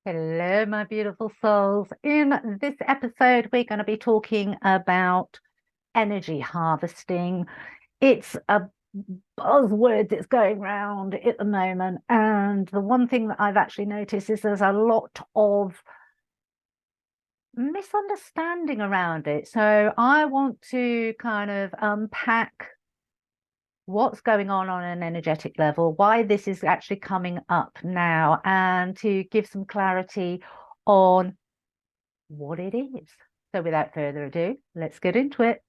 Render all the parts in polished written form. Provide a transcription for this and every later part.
Hello, my beautiful souls. In this episode, we're going to be talking about energy harvesting. It's a buzzword that's going around at the moment. And the one thing that I've actually noticed is there's a lot of misunderstanding around it. So I want to kind of unpack what's going on an energetic level, why this is actually coming up now, and to give some clarity on what it is. So without further ado, let's get into it.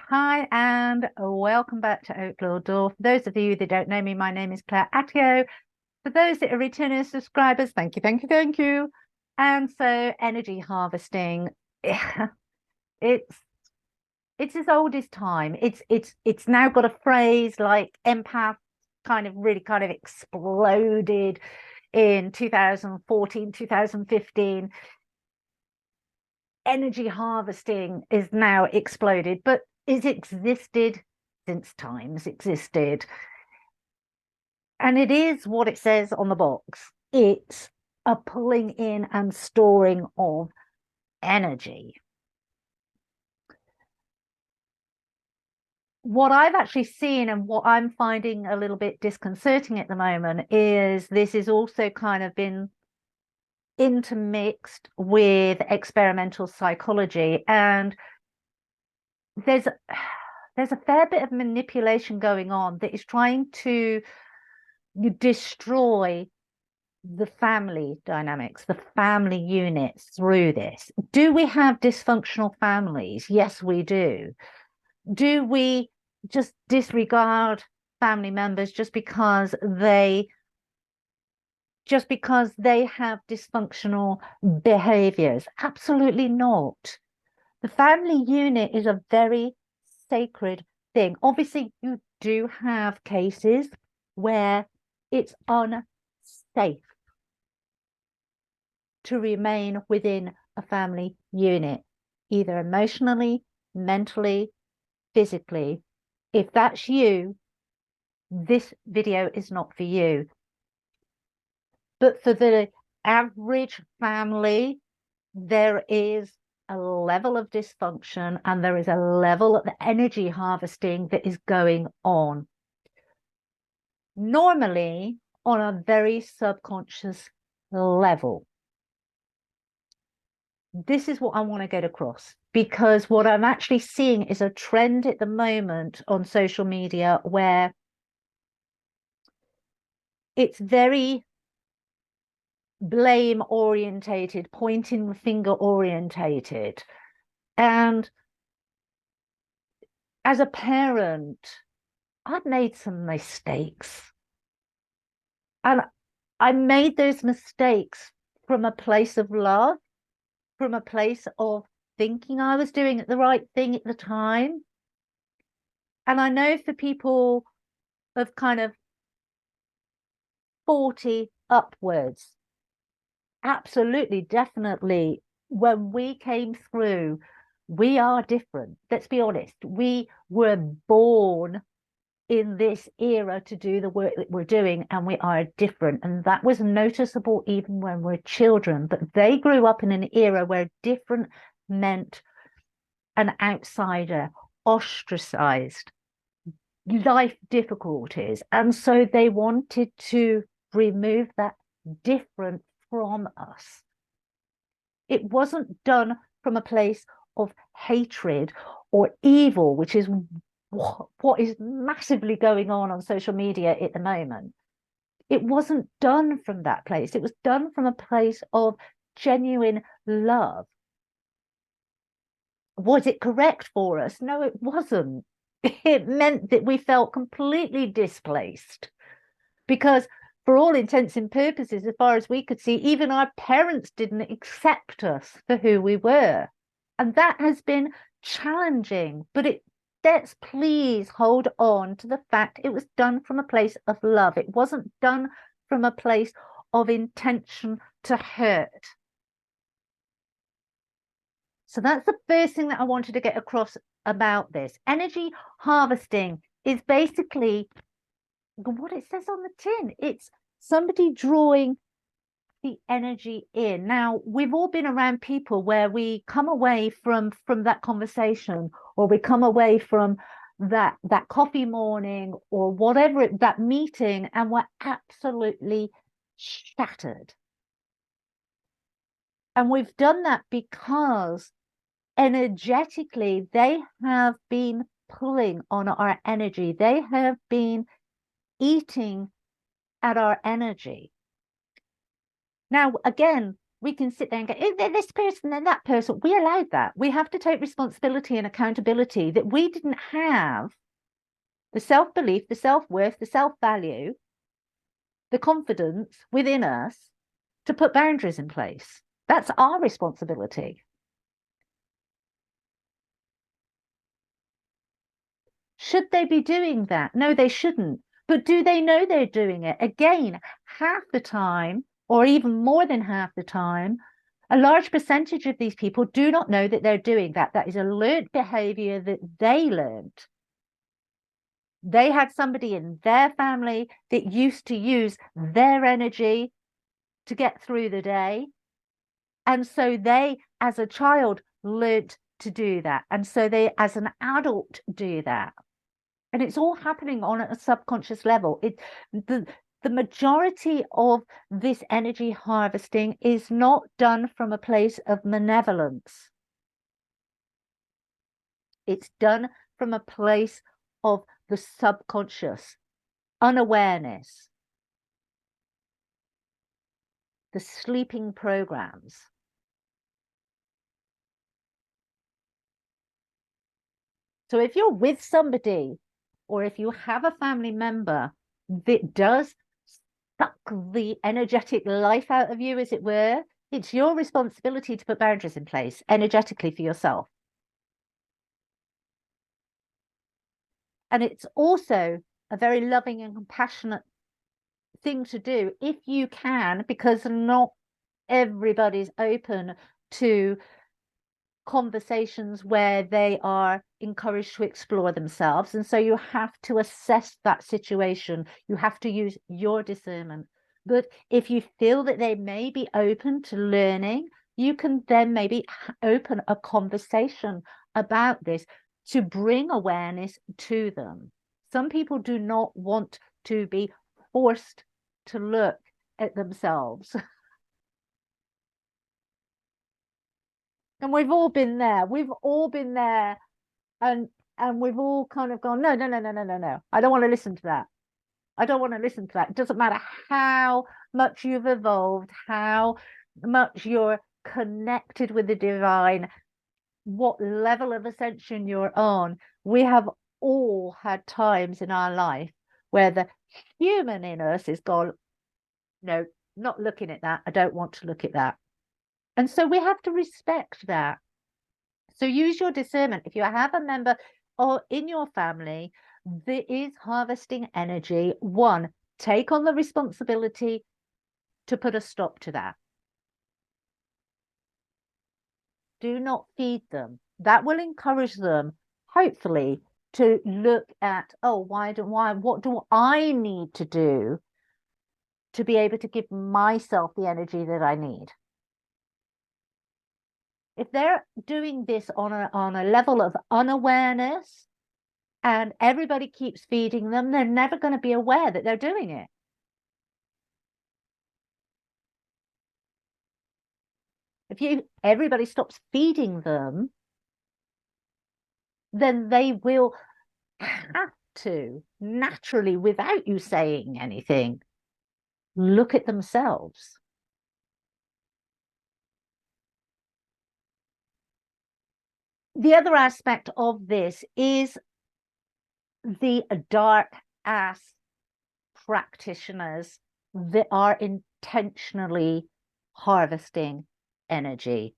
Hi, and welcome back to Outlaw Door. For those of you that don't know me, my name is Claire Attio. For those that are returning subscribers, thank you, thank you, thank you. And so energy harvesting, it's it's as old as time. It's now got a phrase like empath kind of exploded in 2014, 2015. Energy harvesting is now exploded, but it's existed since times existed. And it is what it says on the box. It's a pulling in and storing of energy. What I've actually seen and what I'm finding a little bit disconcerting at the moment is this is also kind of been intermixed with experimental psychology, and there's a fair bit of manipulation going on that is trying to destroy the family dynamics, the family units through this. Do we have dysfunctional families? Yes, we do. Do we just disregard family members just because they have dysfunctional behaviors? Absolutely not. The family unit is a very sacred thing. Obviously, you do have cases where it's unsafe to remain within a family unit, either emotionally, mentally, physically. If that's you, this video is not for you. But for the average family, there is a level of dysfunction and there is a level of energy harvesting that is going on. Normally on a very subconscious level. This is what I want to get across, because what I'm actually seeing is a trend at the moment on social media where it's very blame orientated, pointing the finger orientated. And as a parent, I've made some mistakes. And I made those mistakes from a place of love, from a place of thinking I was doing the right thing at the time. And I know for people of kind of 40 upwards, absolutely, definitely, when we came through, we are different. Let's be honest. We were born in this era to do the work that we're doing, and we are different. And that was noticeable even when we're children. But they grew up in an era where different meant an outsider, ostracized, life difficulties. And so they wanted to remove that different from us. It wasn't done from a place of hatred or evil, which is what is massively going on social media at the moment. It wasn't done from that place. It was done from a place of genuine love. Was it correct for us? No, it wasn't. It meant that we felt completely displaced because, for all intents and purposes, as far as we could see, even our parents didn't accept us for who we were. And that has been challenging, but let's please hold on to the fact it was done from a place of love. It wasn't done from a place of intention to hurt. So that's the first thing that I wanted to get across about this. Energy harvesting is basically what it says on the tin. It's somebody drawing the energy in. Now, we've all been around people where we come away from that conversation, or we come away from that coffee morning, or whatever that meeting, and we're absolutely shattered. And we've done that because energetically they have been pulling on our energy. They have been eating at our energy. Now, again, we can sit there and go, is there this person and that person? We allowed that. We have to take responsibility and accountability that we didn't have the self-belief, the self-worth, the self-value, the confidence within us to put boundaries in place. That's our responsibility. Should they be doing that? No, they shouldn't. But do they know they're doing it? Again, half the time, or even more than half the time, a large percentage of these people do not know that they're doing that. That is a learned behavior that they learned. They had somebody in their family that used to use their energy to get through the day. And so they, as a child, learned to do that. And so they, as an adult, do that. And it's all happening on a subconscious level. The majority of this energy harvesting is not done from a place of malevolence. It's done from a place of the subconscious, unawareness, the sleeping programs. So if you're with somebody, or if you have a family member that does suck the energetic life out of you, as it were, it's your responsibility to put boundaries in place energetically for yourself. And it's also a very loving and compassionate thing to do if you can, because not everybody's open to conversations where they are encouraged to explore themselves. And so you have to assess that situation. You have to use your discernment. But if you feel that they may be open to learning, you can then maybe open a conversation about this to bring awareness to them. Some people do not want to be forced to look at themselves. And we've all been there. We've all been there. And we've all kind of gone, no. I don't want to listen to that. I don't want to listen to that. It doesn't matter how much you've evolved, how much you're connected with the divine, what level of ascension you're on. We have all had times in our life where the human in us is gone, no, not looking at that. I don't want to look at that. And so we have to respect that. So use your discernment. If you have a member or in your family that is harvesting energy, one, take on the responsibility to put a stop to that. Do not feed them. That will encourage them, hopefully, to look at, oh, what do I need to do to be able to give myself the energy that I need? If they're doing this on a level of unawareness and everybody keeps feeding them, they're never going to be aware that they're doing it. If everybody stops feeding them, then they will have to naturally, without you saying anything, look at themselves. The other aspect of this is the dark ass practitioners that are intentionally harvesting energy.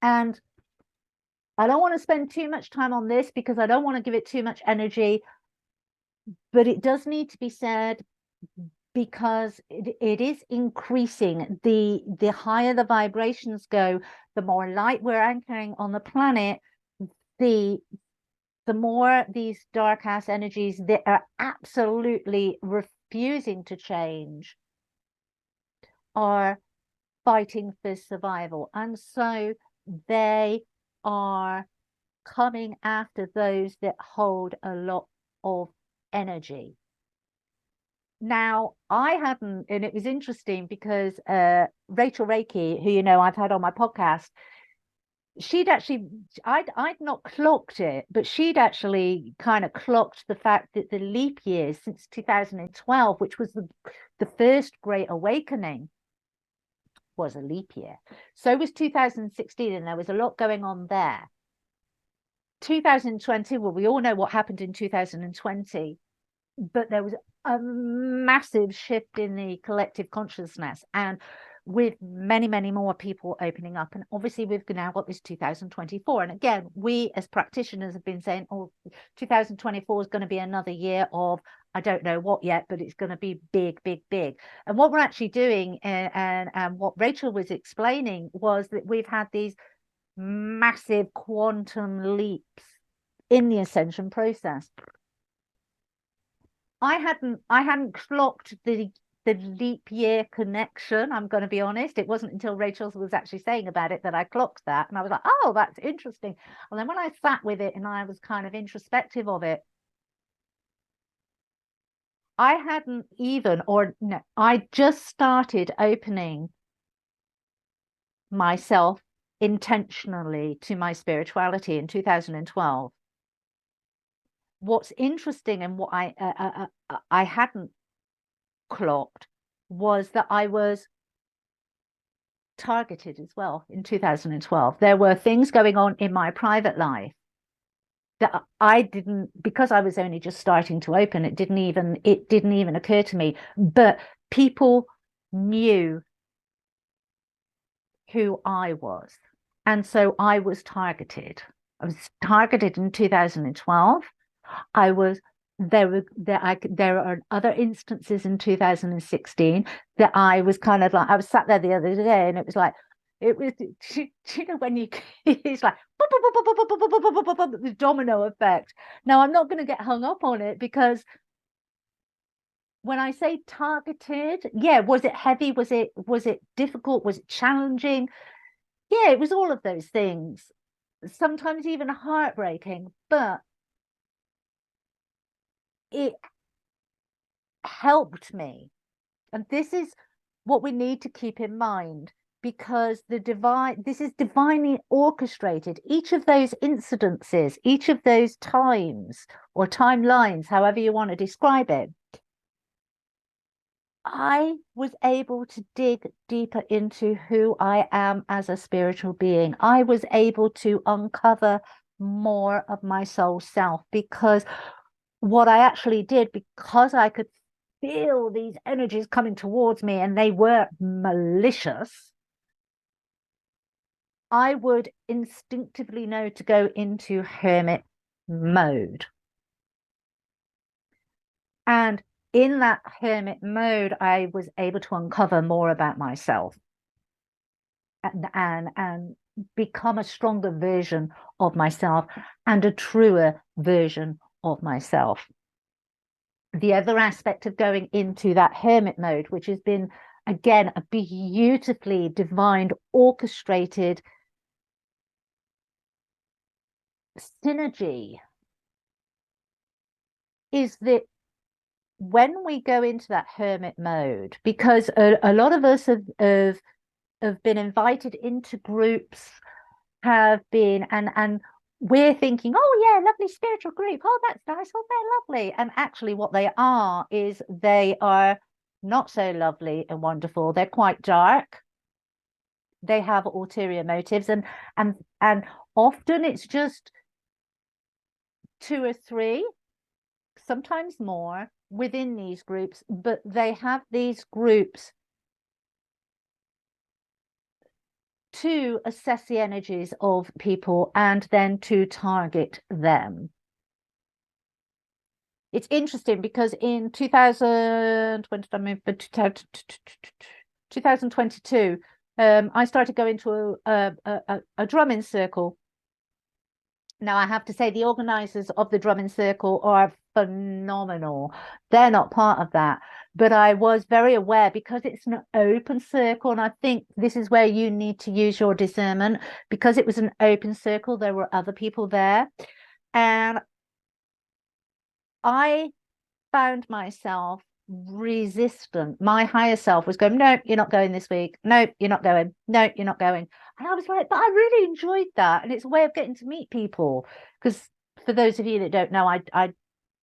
And I don't want to spend too much time on this because I don't want to give it too much energy, but it does need to be said because it is increasing. The higher the vibrations go, the more light we're anchoring on the planet, the more these dark ass energies that are absolutely refusing to change are fighting for survival. And so they are coming after those that hold a lot of energy. Now, I hadn't, and it was interesting because Rachel Reiki, who I've had on my podcast, she'd actually, I'd not clocked it, but she'd actually kind of clocked the fact that the leap years since 2012, which was the first Great Awakening, was a leap year. So was 2016, and there was a lot going on there. 2020, well, we all know what happened in 2020, but there was a massive shift in the collective consciousness, and with many, many more people opening up. And obviously we've now got this 2024. And again, we as practitioners have been saying, oh, 2024 is going to be another year of, I don't know what yet, but it's going to be big, big, big. And what we're actually doing, and what Rachel was explaining, was that we've had these massive quantum leaps in the ascension process. I hadn't clocked the leap year connection. I'm going to be honest. It wasn't until Rachel was actually saying about it that I clocked that, and I was like, oh, that's interesting. And then when I sat with it and I was kind of introspective of it, I hadn't even, or no, I just started opening myself intentionally to my spirituality in 2012. What's interesting, and what I hadn't clocked, was that I was targeted as well in 2012. There were things going on in my private life that I didn't, because I was only just starting to open, it didn't even occur to me. But people knew who I was. And so I was targeted. I was targeted in 2012. There are other instances in 2016 that I was kind of like, I was sat there the other day, and it was like, when you, it's like the domino effect. Now, I'm not going to get hung up on it, because when I say targeted, yeah, was it heavy? Was it difficult? Was it challenging? Yeah, it was all of those things. Sometimes even heartbreaking, but it helped me. And this is what we need to keep in mind, because this is divinely orchestrated. Each of those incidences, each of those times or timelines, however you want to describe it, I was able to dig deeper into who I am as a spiritual being. I was able to uncover more of my soul self, because what I actually did, because I could feel these energies coming towards me and they were malicious, I would instinctively know to go into hermit mode. And in that hermit mode, I was able to uncover more about myself and become a stronger version of myself and a truer version of myself. The other aspect of going into that hermit mode, which has been, again, a beautifully divine, orchestrated synergy, is that when we go into that hermit mode, because a lot of us have been invited into groups, have been, and we're thinking, oh yeah, lovely spiritual group, oh that's nice, oh they're lovely. And actually what they are is they are not so lovely and wonderful. They're quite dark. They have ulterior motives, and often it's just 2 or 3, sometimes more, within these groups, but they have these groups to assess the energies of people and then to target them. It's interesting because in 2022, I started going to a drumming circle. Now, I have to say the organizers of the drumming circle are phenomenal. They're not part of that, but I was very aware because it's an open circle, and I think this is where you need to use your discernment. Because it was an open circle, there were other people there, and I found myself resistant. My higher self was going, no, you're not going this week. No, you're not going. No, you're not going. And I was like, but I really enjoyed that. And it's a way of getting to meet people. Because for those of you that don't know, I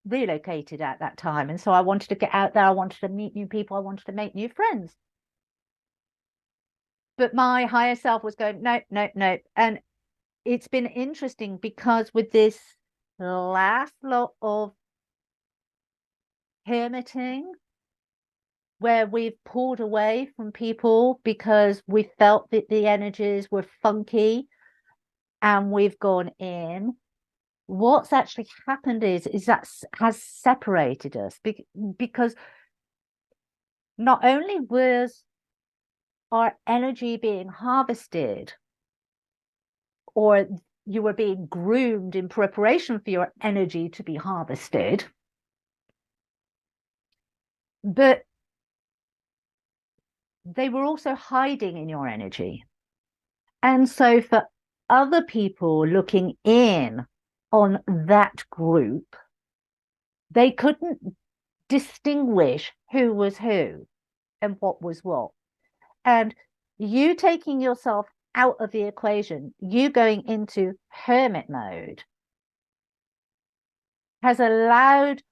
relocated at that time. And so I wanted to get out there. I wanted to meet new people. I wanted to make new friends. But my higher self was going, no, no, no. And it's been interesting because with this last lot of hermiting, where we've pulled away from people because we felt that the energies were funky and we've gone in, what's actually happened is that has separated us because not only was our energy being harvested, or you were being groomed in preparation for your energy to be harvested, but they were also hiding in your energy. And so for other people looking in on that group, they couldn't distinguish who was who and what was what. And you taking yourself out of the equation, you going into hermit mode, has allowed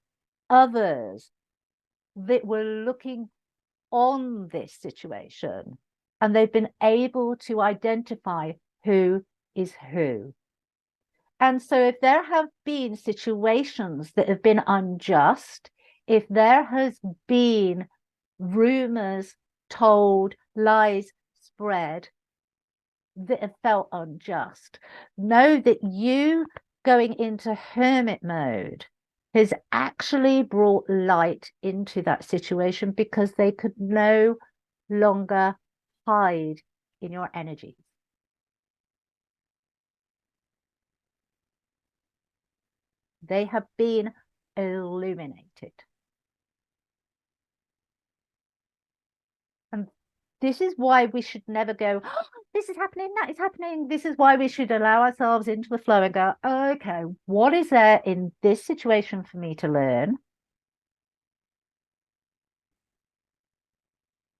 others that were looking on this situation, and they've been able to identify who is who. And so if there have been situations that have been unjust, if there has been rumors told, lies spread that have felt unjust, know that you going into hermit mode has actually brought light into that situation because they could no longer hide in your energy. They have been illuminated. And this is why we should never go, oh, this is happening, that is happening. This is why we should allow ourselves into the flow and go, okay, what is there in this situation for me to learn?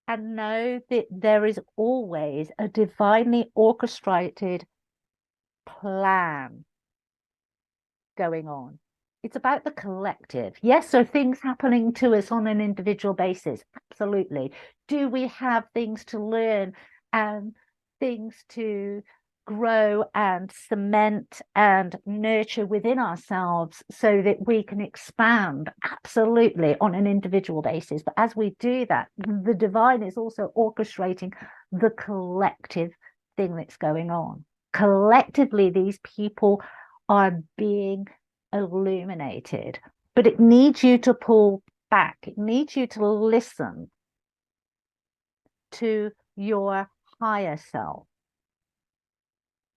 And know that there is always a divinely orchestrated plan going on. It's about the collective. Yes, so things happening to us on an individual basis. Absolutely. Do we have things to learn and things to grow and cement and nurture within ourselves so that we can expand? Absolutely, on an individual basis. But as we do that, the divine is also orchestrating the collective thing that's going on. Collectively, these people are being illuminated, but it needs you to pull back. It needs you to listen to your higher self.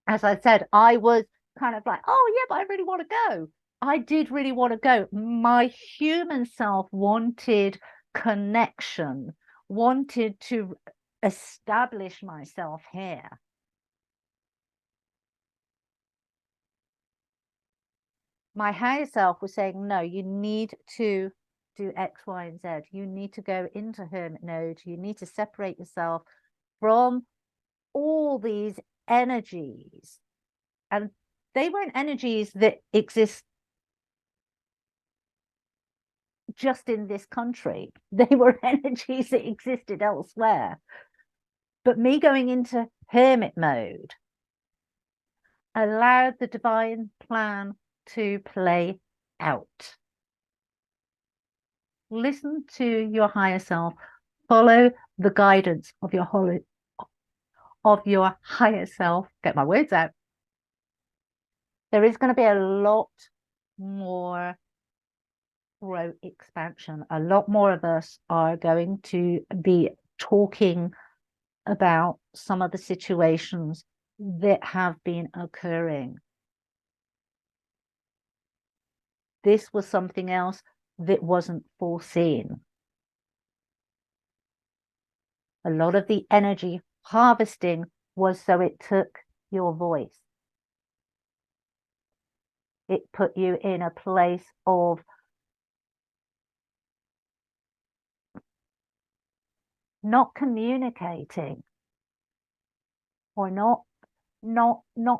As I said, I was kind of like, oh yeah, but I really want to go. I did really want to go. My human self wanted connection, wanted to establish myself here. My higher self was saying, no, you need to do X, Y, and Z. You need to go into hermit mode. You need to separate yourself from all these energies. And they weren't energies that exist just in this country. They were energies that existed elsewhere. But me going into hermit mode allowed the divine plan to play out. Listen to your higher self, follow the guidance of your of your higher self. Get my words out. There is going to be a lot more throat expansion. A lot more of us are going to be talking about some of the situations that have been occurring. This was something else that wasn't foreseen. A lot of the energy harvesting was so it took your voice. It put you in a place of not communicating or not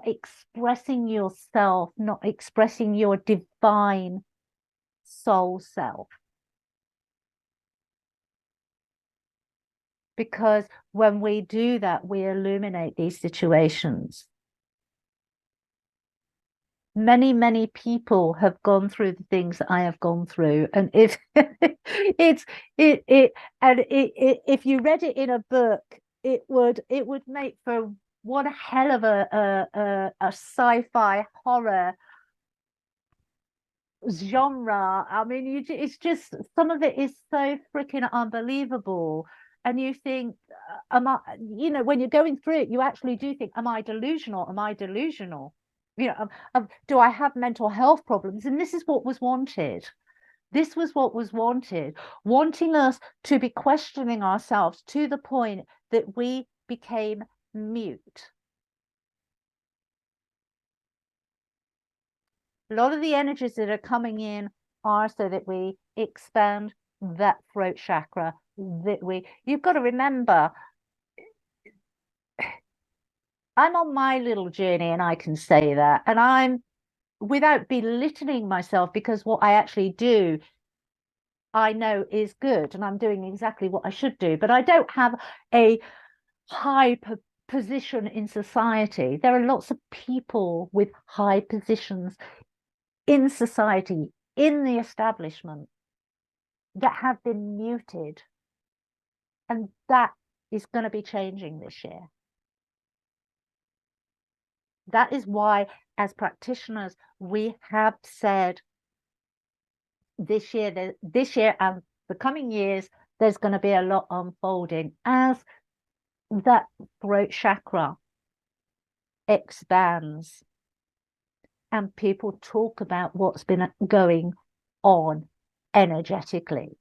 expressing yourself, not expressing your divine soul self. Because when we do that, we illuminate these situations. Many people have gone through the things that I have gone through, and if if you read it in a book, it would make for one hell of a sci-fi horror genre. I mean, it's just, some of it is so freaking unbelievable. And you think, am I, when you're going through it, you actually do think, am I delusional? Am I delusional? Do I have mental health problems? And this is what was wanted. This was what was wanted, wanting us to be questioning ourselves to the point that we became mute. A lot of the energies that are coming in are so that we expand that throat chakra, you've got to remember, I'm on my little journey and I can say that, and I'm, without belittling myself, because what I actually do, I know is good and I'm doing exactly what I should do, but I don't have a high position in society. There are lots of people with high positions in society, in the establishment, that have been muted. And that is going to be changing this year. That is why, as practitioners, we have said this year and the coming years, there's going to be a lot unfolding as that throat chakra expands and people talk about what's been going on energetically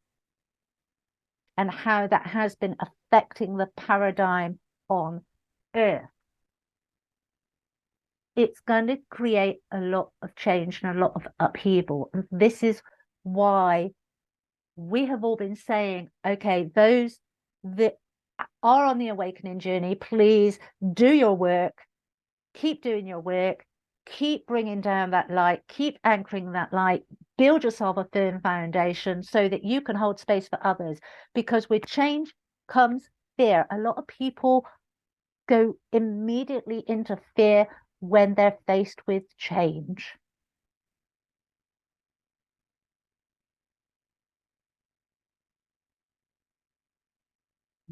and how that has been affecting the paradigm on Earth. It's going to create a lot of change and a lot of upheaval. And this is why we have all been saying, okay, those that are on the awakening journey, please do your work, keep doing your work, keep bringing down that light, keep anchoring that light, build yourself a firm foundation so that you can hold space for others. Because with change comes fear. A lot of people go immediately into fear when they're faced with change.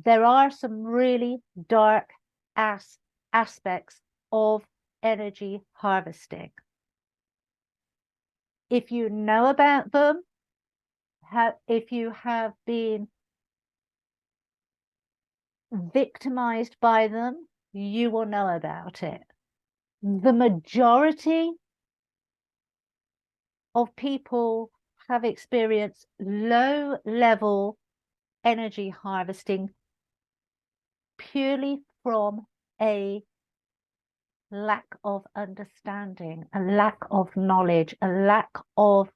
There are some really dark aspects of energy harvesting. If you know about them, if you have been victimized by them, you will know about it. The majority of people have experienced low level energy harvesting purely from a lack of understanding, a lack of knowledge, a lack of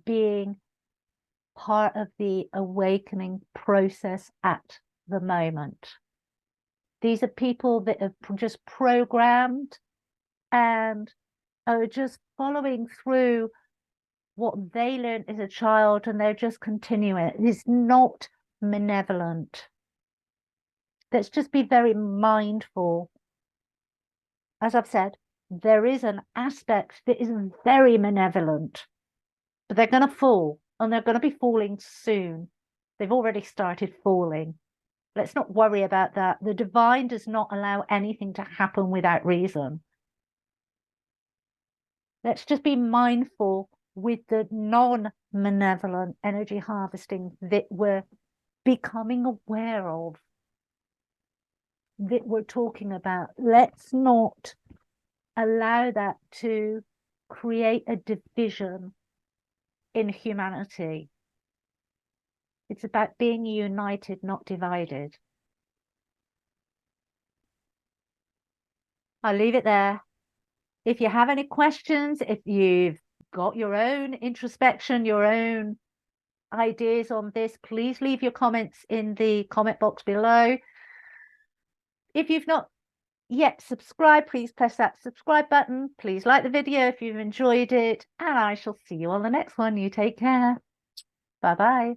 being part of the awakening process at the moment. These are people that are just programmed and are just following through what they learned as a child, and they're just continuing it. It's not malevolent. Let's just be very mindful. As I've said, there is an aspect that is very malevolent, but they're going to fall, and they're going to be falling soon. They've already started falling. Let's not worry about that. The divine does not allow anything to happen without reason. Let's just be mindful with the non-malevolent energy harvesting that we're becoming aware of, that we're talking about. Let's not allow that to create a division in humanity. It's about being united, not divided. I'll leave it there. If you have any questions, if you've got your own introspection, your own ideas on this, please leave your comments in the comment box below. If you've not yet subscribed, please press that subscribe button. Please like the video if you've enjoyed it, and I shall see you on the next one. You take care. Bye bye.